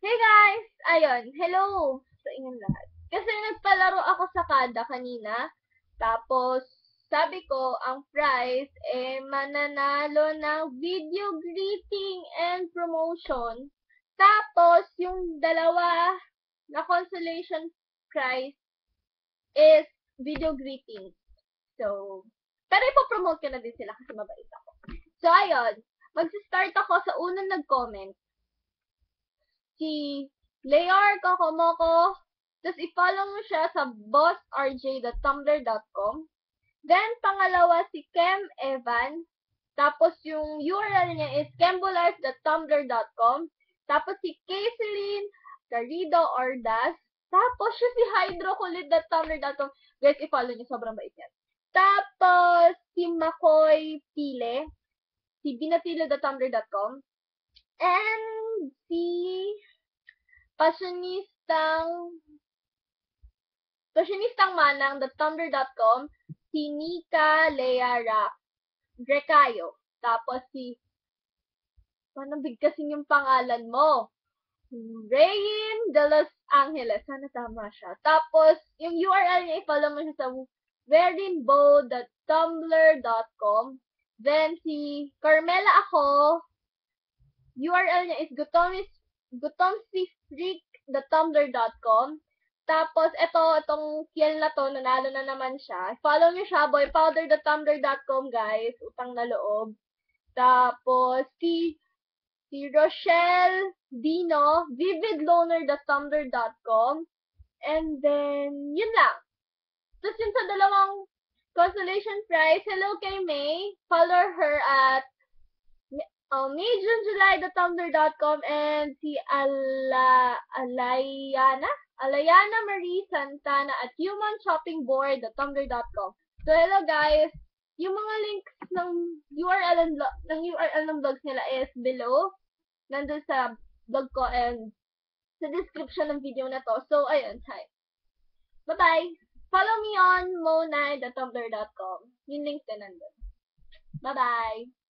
Hey guys! Ayun, hello sa inyong lahat. Kasi nagpalaro ako sa kada kanina. Tapos, sabi ko, ang prize, mananalo ng video greeting and promotion. Tapos, yung dalawa na consolation prize is video greeting. So, pero ipopromote ko na din sila kasi mabait ako. So, ayun, mag-start ako sa unang nag-comment. Si Leor Kokomoko. Tapos i-follow mo siya sa bossrj.tumblr.com. Then, pangalawa si Kem Evan. Tapos yung URL niya is kembolife.tumblr.com. Tapos si Kayceline Garrido Ordas. Tapos siya si hydrokulit.tumblr.com. Guys, i-follow niyo. Sobrang bait yan. Tapos si Makoy Pile. Si binatilo.tumblr.com. And si Passionistang Manang.tumblr.com, si Nika Lea Grecayo. Tapos si, paano bigkasin yung pangalan mo? Rayin de Los Angeles. Sana tama siya. Tapos, yung URL niya, i-follow mo siya sa werinbo.tumblr.com. Then, si Carmela ako, URL niya is gutomsifreak.tumblr.com. Tapos, itong kiel na to, nanalo na naman siya. Follow niyo siya, boypowder.tumblr.com, guys. Utang na loob. Tapos, si Rochelle Dino, vividloner.tumblr.com. And then, yun lang. Tapos yun sa dalawang consolation prize, hello kay May. Follow her at MayJuneJuly.tumblr.com and si Alayana Marie Santana at HumanShoppingBoard.tumblr.com. So, hello guys! Yung mga links ng URL ng vlogs nila is below. Nandun sa blog ko and sa description ng video na to. So, ayun. Hi. Bye-bye! Follow me on monai.tumblr.com. Yung links din nandun. Bye-bye!